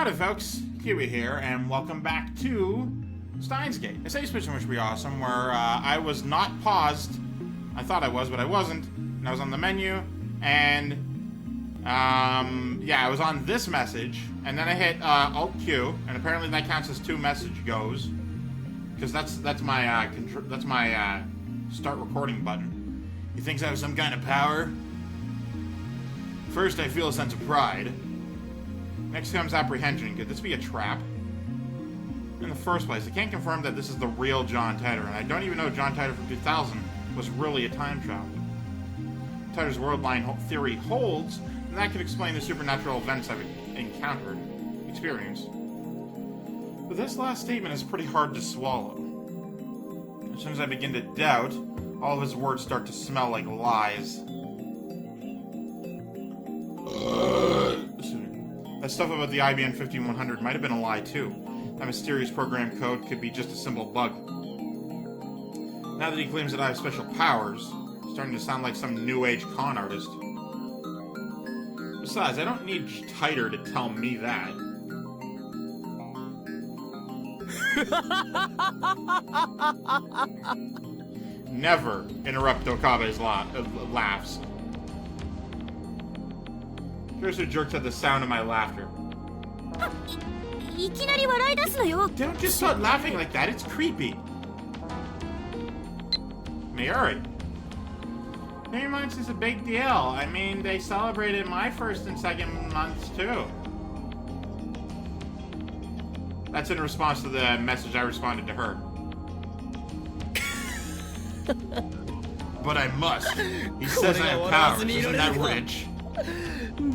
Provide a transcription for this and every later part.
Howdy folks, Keywii here, and welcome back to Steins Gate, a safe space in which we are awesome, where I was not paused. I thought I was, but I wasn't. And I was on the menu, and yeah, I was on this message, and then I hit Alt Q, and apparently that counts as 2 message goes, because that's my start recording button. He thinks I have some kind of power. First, I feel a sense of pride. Next comes apprehension. Could this be a trap? In the first place, I can't confirm that this is the real John Titor, and I don't even know John Titor from 2000 was really a time traveler. Titor's world-line theory holds, and that could explain the supernatural events I've experienced. But this last statement is pretty hard to swallow. As soon as I begin to doubt, all of his words start to smell like lies. That stuff about the IBM 5100 might have been a lie, too. That mysterious program code could be just a simple bug. Now that he claims that I have special powers, it's starting to sound like some new age con artist. Besides, I don't need Titor to tell me that. Never interrupt Okabe's laughs. Cursor jerks at the sound of my laughter. Don't just start laughing like that, it's creepy. Mayuri. New months is a big deal. I mean, they celebrated my first and second months too. That's in response to the message I responded to her. But I must. He says I have powers. Isn't that rich? You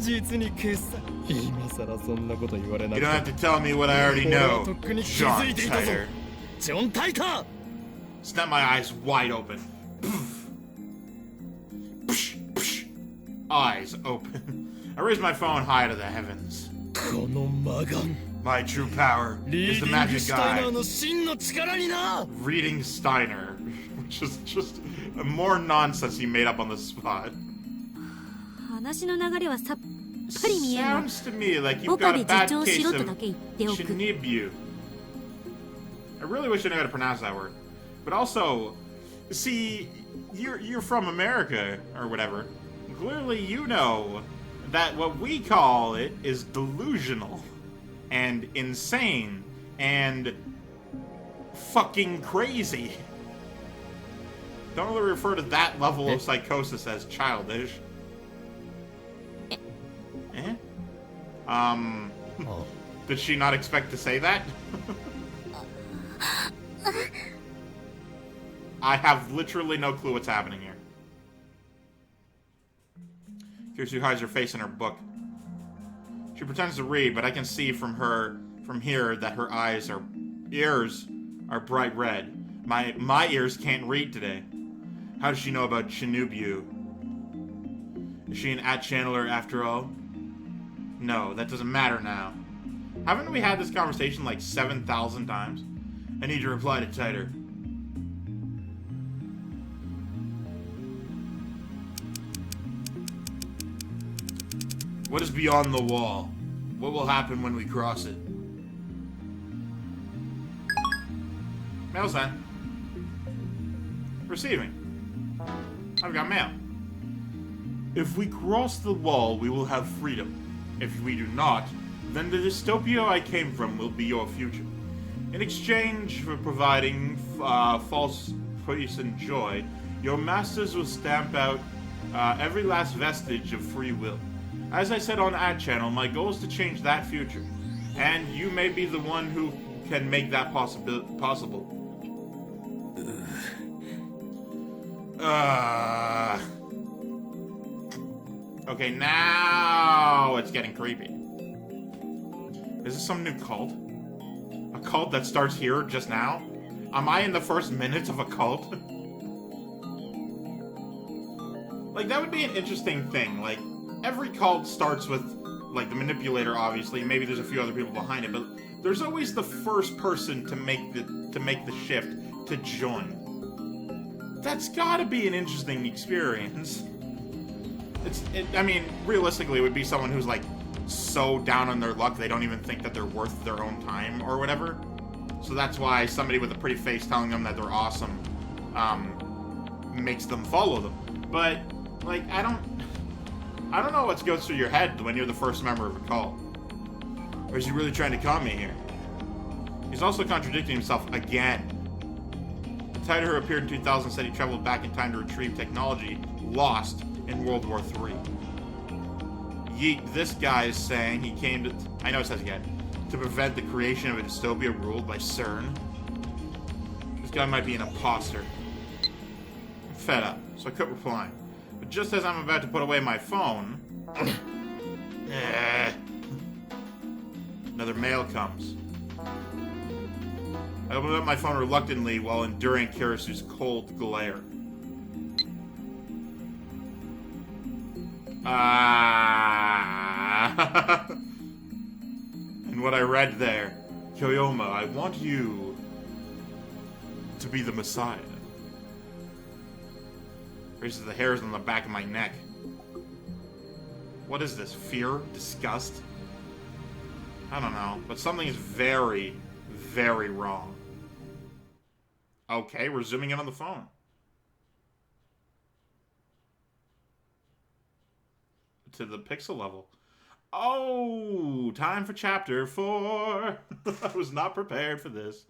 don't have to tell me what I already know, John Titor. Snap my eyes wide open. Eyes open. I raise my phone high to the heavens. My true power is the magic guy. Reading Steiner, which is just more nonsense he made up on the spot. Sounds to me like you've got a bad case of Shinibu. I really wish I knew how to pronounce that word. But also, see, you're from America, or whatever. Clearly you know that what we call it is delusional, and insane, and fucking crazy. Don't really refer to that level of psychosis as childish. Did she not expect to say that? I have literally no clue what's happening here. Kirsu hides her face in her book. She pretends to read, but I can see from here that her ears are bright red. My ears can't read today. How does she know about Shinibu? Is she an @channeler after all? No, that doesn't matter now. Haven't we had this conversation like 7,000 times? I need to reply to Titor. What is beyond the wall? What will happen when we cross it? Mail sent. Receiving. I've got mail. If we cross the wall, we will have freedom. If we do not, then the dystopia I came from will be your future. In exchange for providing false peace and joy, your masters will stamp out every last vestige of free will. As I said on @channel, my goal is to change that future, and you may be the one who can make that possible. Okay, now it's getting creepy. Is this some new cult? A cult that starts here just now? Am I in the first minutes of a cult? Like, that would be an interesting thing. Like, every cult starts with, like, the manipulator, obviously. Maybe there's a few other people behind it, but there's always the first person to make the shift to join. That's gotta be an interesting experience. I mean, realistically, it would be someone who's, like, so down on their luck they don't even think that they're worth their own time or whatever. So that's why somebody with a pretty face telling them that they're awesome makes them follow them. But, like, I don't know what goes through your head when you're the first member of a cult. Or is he really trying to con me here? He's also contradicting himself again. The Tider who appeared in 2000 said he traveled back in time to retrieve technology lost in World War III. Yeet, this guy is saying he came to... I know it says again. To prevent the creation of a dystopia ruled by CERN. This guy might be an imposter. I'm fed up, so I quit replying. But just as I'm about to put away my phone... another mail comes. I opened up my phone reluctantly while enduring Kirisu's cold glare. And what I read there, Kyouma, I want you to be the Messiah. Raises the hairs on the back of my neck. What is this? Fear? Disgust? I don't know, but something is very, very wrong. Okay, we're zooming in on the phone. To the pixel level. Oh, time for chapter 4. I was not prepared for this.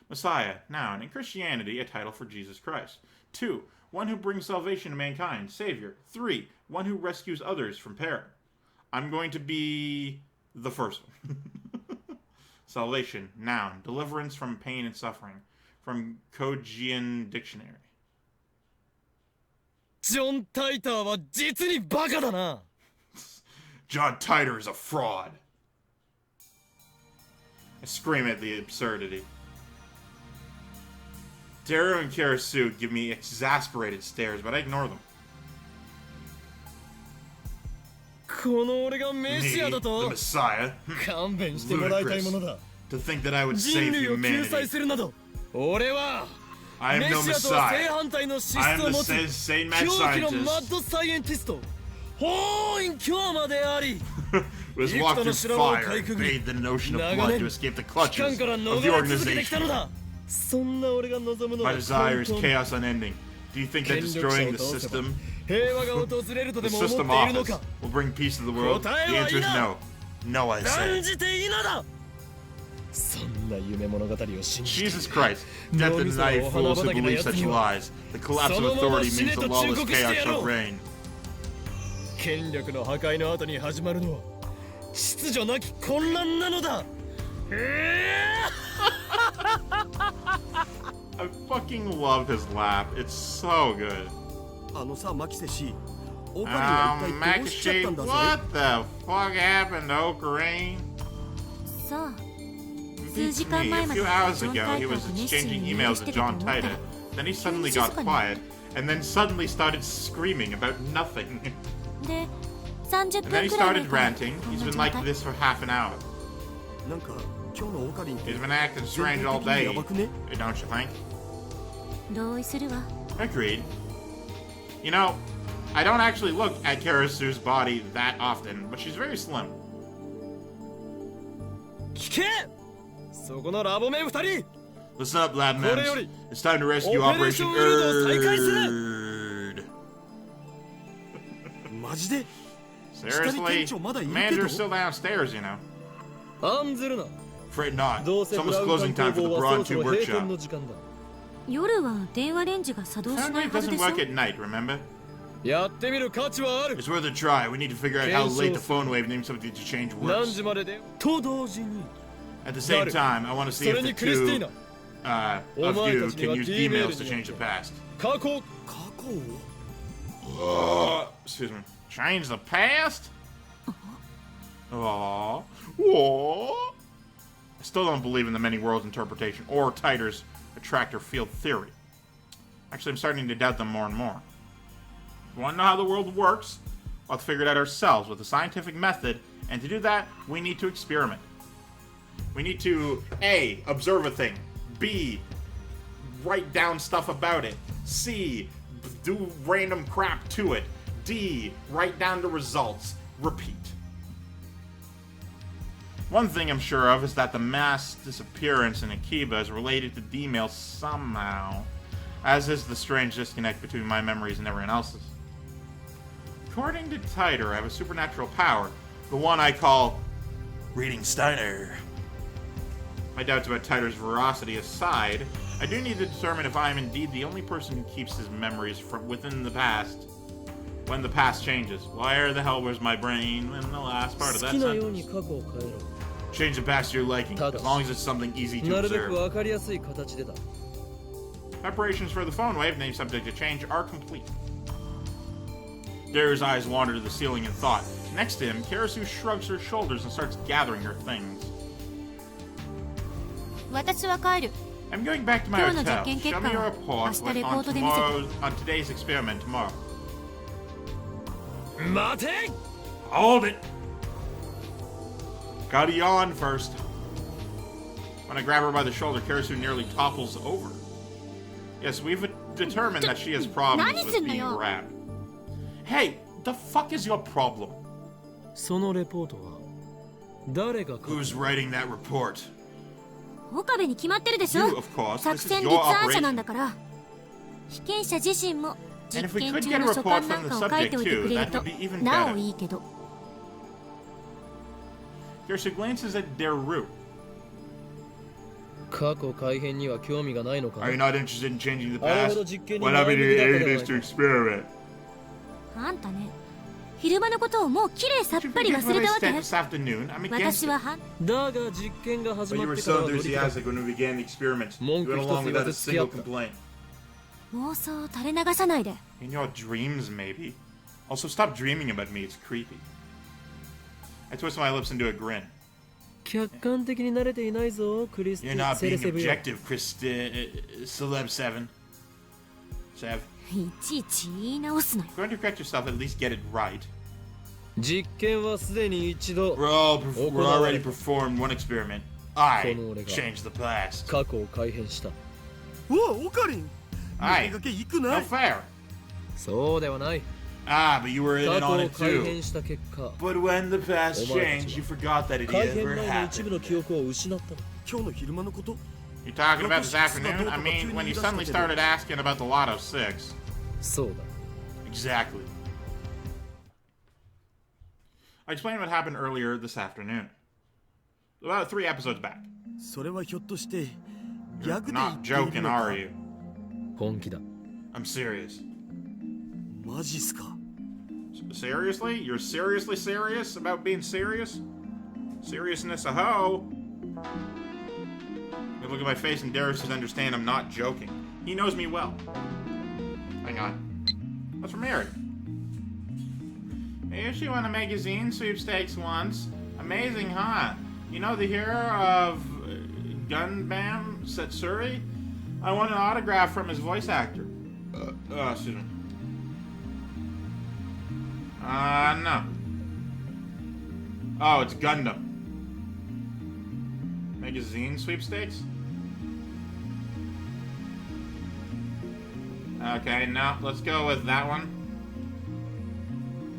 Messiah, noun. In Christianity, a title for Jesus Christ. 2, one who brings salvation to mankind. Savior. 3, one who rescues others from peril. I'm going to be the first one. Salvation, noun. Deliverance from pain and suffering. From Kojian Dictionary. John Titor は実にバカだな。 John Titor is a fraud. I scream at the absurdity. Daru and Kirisu give me exasperated stares, but I ignore them. Me, the Messiah? Ludicrous. To think that I would save humanity. I am no Messiah. I am the sane mad scientist. Hououin Kyouma であり was walked through fire, bathed the notion of blood to escape the clutches of the organization. My desire is chaos unending. Do you think that destroying the system office will bring peace to the world? The answer is no. No, I say. Jesus Christ. Death and naive fools who believe such lies. The collapse of authority means the lawless chaos shall reign. 権力の破壊の後に始まるのは秩序なき混乱なのだ。I fucking love his laugh. It's so good. あのさ、マキセ氏。Makishi, what the fuck happened to Okabe? Beats me. A few hours ago, he was exchanging emails with John Titor. Then he suddenly got quiet, and then suddenly started screaming about nothing. And then he started ranting. He's been like this for half an hour. He's been acting strange all day, don't you think? Agreed. You know, I don't actually look at Kirisu's body that often, but she's very slim. Listen up, lab members. It's time to rescue Operation Erd. Seriously? Manager's still downstairs, you know. Afraid not. It's almost closing time for the Brawn Tube Workshop. Apparently it doesn't work at night, remember? It's worth a try. We need to figure out how late the phone wave named something to change works. At the same time, I want to see if the two of you can use emails to change the past. Excuse me. Change the past? Aww. Aww. I still don't believe in the many worlds interpretation or Titor's attractor field theory. Actually, I'm starting to doubt them more and more. If we want to know how the world works, we'll have to figure it out ourselves with a scientific method, and to do that, we need to experiment. We need to, A, observe a thing, B, write down stuff about it, C, do random crap to it, D, write down the results, repeat. One thing I'm sure of is that the mass disappearance in Akiba is related to D-mail somehow, as is the strange disconnect between my memories and everyone else's. According to Titer, I have a supernatural power, the one I call Reading Steiner. My doubts about Titer's veracity aside, I do need to determine if I am indeed the only person who keeps his memories from within the past when the past changes. Where the hell was my brain in the last part of that sentence? Change the past to your liking, as long as it's something easy to observe. Preparations for the phone wave, named subject to change, are complete. Daru's eyes wander to the ceiling in thought. Next to him, Karasu shrugs her shoulders and starts gathering her things. I'm going back to my hotel. Show me your report on today's experiment tomorrow. Mate! Hold it! Gotta yawn first. When I grab her by the shoulder, Karasu nearly topples over. Yes, we've determined that she has problems with being grabbed. Hey, the fuck is your problem? Who's writing that report? Okabe に決まってるでしょ。 You, of course. 作 This is 戦 your 立案者なん operation. だから。被験者自身も And 実 if we 験 could 中 get a の書 report 簡な from ん the かを書いて subject おいてく too, れる that と would be even なお better. いいけど。Karasu glances at Daru. 過去改変には興味がないのか Are you not interested in changing the あれほ past? ど実験に What 前 happened 向きだった to で aid は is な to いか experiment. あんたね、昼間のことをもうきれいさっ Did you ぱり forget 忘 what れ I たわけ said this afternoon? I'm against 私 it. は反だが実験が始 But ま you っ were てから so は乗り気だ enthusiastic when we began the experiment. You 文句 went 一つ along 言わ without ず a 付き合 single った complaint. 妄想を垂れ流さないで。 In your dreams, maybe. Also, stop dreaming about me. It's creepy. I twist my lips into a grin. 客観的に慣れていないぞクリステ You're ィ not セレ being セブよ objective, Celeb 7. Sev. いちいち言い直すなよ。 If you're going to correct yourself, at least get it right. 実験はすでに一度 We're already performed one experiment. I changed the past. 過去を改変したうわオカリンはい見かけ行く No な fair. そうではない Ah, but you were in 過 it 去 on を it 改 too. 変した結果 But when the past お前た changed, ち you は forgot that it 改変 ever 前の一部の happened. 記憶を失ったの今日の昼間のこと You talking about this afternoon? I mean, when you suddenly started asking about the Lotto 6. そうだ Exactly. I explained what happened earlier this afternoon. About 3 episodes back. それはひょっとしてギャグ You're で言 not っている joking, のか are you? 本気だ I'm serious. マジっすか Seriously? You're seriously serious about being serious? Seriousness a hoe. You look at my face and Darius should understand I'm not joking. He knows me well. Hang on. What's from Mary? Hey, she won a magazine sweepstakes once. Amazing, huh? You know the hero of Gunbam Setsuri? I won an autograph from his voice actor. Excuse me. No. Oh, it's Gundam. Magazine sweepstakes? Okay, no, let's go with that one.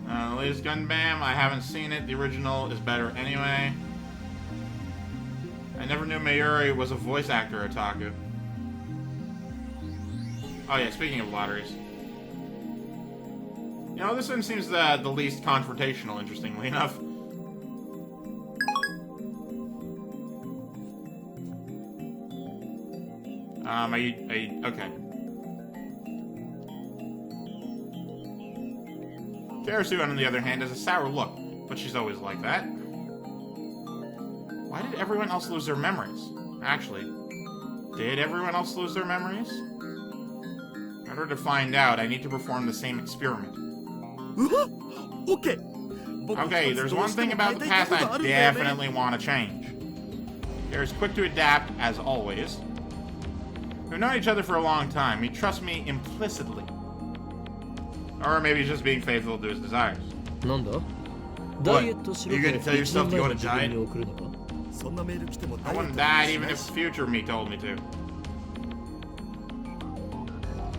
The latest Gundam, I haven't seen it. The original is better anyway. I never knew Mayuri was a voice actor otaku. Oh yeah, speaking of lotteries. You know, this one seems the least confrontational, interestingly enough. Are you, okay. Karasu, on the other hand, has a sour look, but she's always like that. Why did everyone else lose their memories? Actually, did everyone else lose their memories? In order to find out, I need to perform the same experiment. うわオッケー Okay, there's one thing about the past I definitely want to change. There's quick to adapt, as always. We've known each other for a long time. He trusts me implicitly. Or maybe he's just being faithful to his desires. なんだダイエットしろと You gonna tell yourself you wanna 自分に送るのかそんなメール来ても I wouldn't die even if future me told me to.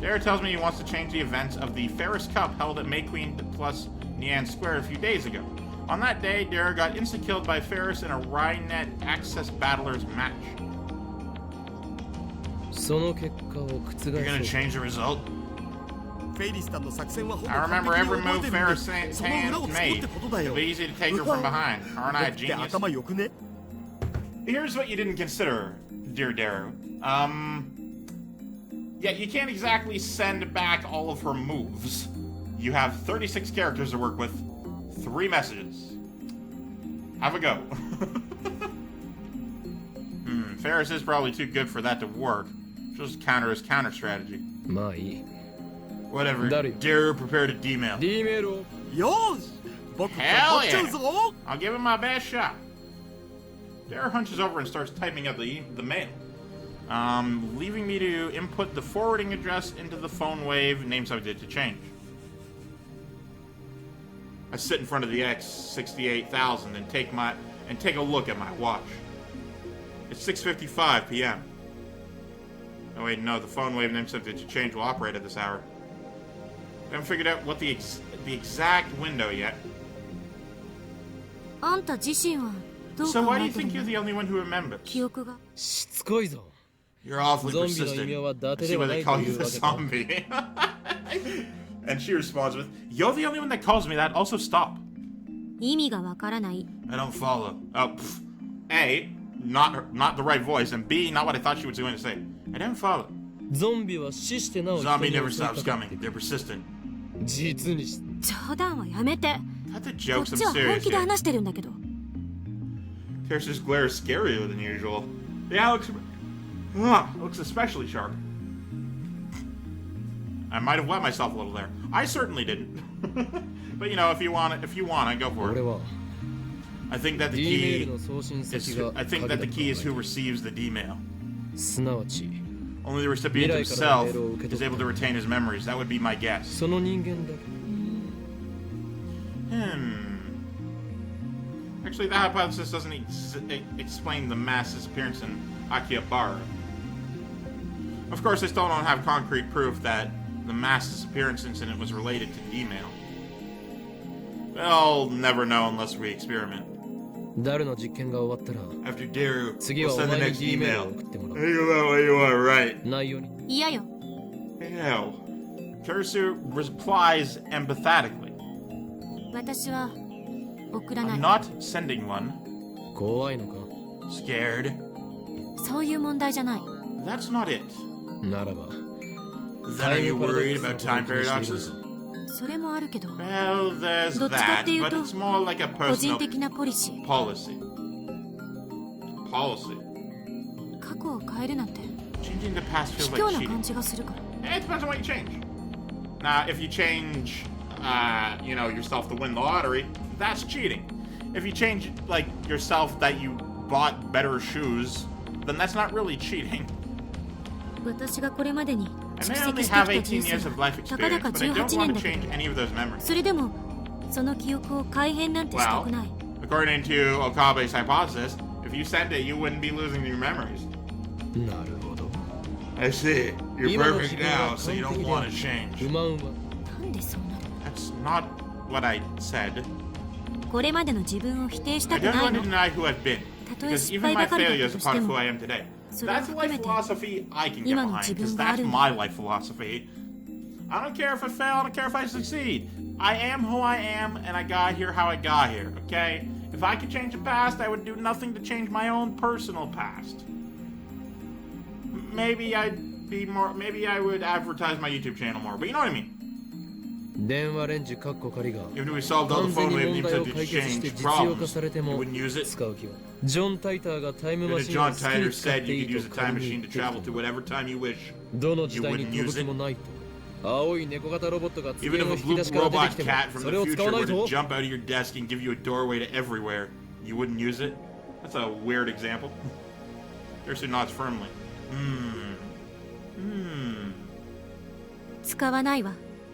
Dara tells me he wants to change the events of the Ferris Cup held at May Queen plus Nian Square a few days ago. On that day, Darrow got insta-killed by Ferris in a Rynet Access Battlers match. You're gonna change the result? I remember every move Ferris hands made. It'll be easy to take her from behind. Aren't I a genius? Here's what you didn't consider, dear Darrow. Yeah, you can't exactly send back all of her moves. You have 36 characters to work with, 3 messages. Have a go. Ferris is probably too good for that to work. She'll just counter his counter strategy. Whatever. Darrow, prepare to D-mail. Hell yeah! I'll give him my best shot. Darrow hunches over and starts typing out the mail. Leaving me to input the forwarding address into the phone wave, name subject to change. I sit in front of the X68000 and take a look at my watch. It's 6:55 p.m. Oh wait, no, the phone wave name subject to change will operate at this hour. I haven't figured out what the exact window yet. So why do you think you're the only one who remembers? You're awfully persistent. I see why they call you the zombie. And she responds with, "You're the only one that calls me that, also stop." I don't follow. Oh, A, not the right voice, and B, not what I thought she was going to say. I don't follow. Zombie never stops coming. They're persistent. Cut the jokes, I'm serious here. Terrace's glare is scarier than usual. Yeah, it looks especially sharp. I might have wet myself a little there. I certainly didn't. But you know, if you want, go for it. I think that the key is who receives the D-mail. Only the recipient himself is able to retain his memories. That would be my guess. Actually, the hypothesis doesn't explain the mass disappearance in Akihabara. Of course, I still don't have concrete proof that the mass disappearance incident was related to D-mail. We'll never know unless we experiment. After Darrow, we'll send the next email. You are right. No. Karisu replies empathetically. I'm not sending one. Scared? That's not it. Then are you worried about time paradoxes? Well, there's that, but it's more like a personal policy. Changing the past feels like cheating. It depends on what you change. Now, if you change, yourself to win the lottery, that's cheating. If you change, yourself that you bought better shoes, then that's not really cheating. I may only have 18 years of life experience, but I don't want to change any of those memories. Well, according to Okabe's hypothesis, if you sent it, you wouldn't be losing your memories. I see. You're perfect now, so you don't want to change. That's not what I said. I don't want to deny who I've been, because even my failure is a part of who I am today. That's a life philosophy I can get behind, because that's my life philosophy. I don't care if I fail, I don't care if I succeed. I am who I am, and I got here how I got here, okay? If I could change the past, I would do nothing to change my own personal past. Maybe I would advertise my YouTube channel more, but you know what I mean. If we solved all the phone wave needs to exchange problems, you wouldn't use it? John Titor said you could use a time machine to travel to whatever time you wish. You wouldn't use it? Even if a blue robot cat from the future were to jump out of your desk and give you a doorway to everywhere, you wouldn't use it? That's a weird example. Kirsten nods firmly.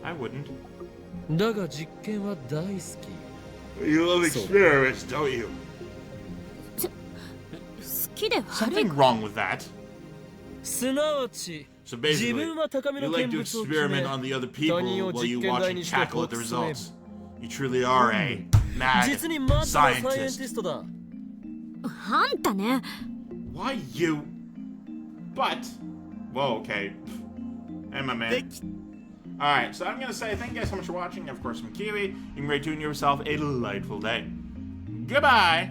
I wouldn't. You love experiments, don't you? Something wrong with that. So basically, you like to experiment on the other people while you watch and cackle at the results. You truly are a mad 実にマッドなサイエンティ scientist. ストだ。あんたね。 Why you? But, whoa, okay. Hey, my man. Alright, so I'm gonna say thank you guys so much for watching. Of course, I'm Keywii. You can rate to yourself a delightful day. Goodbye!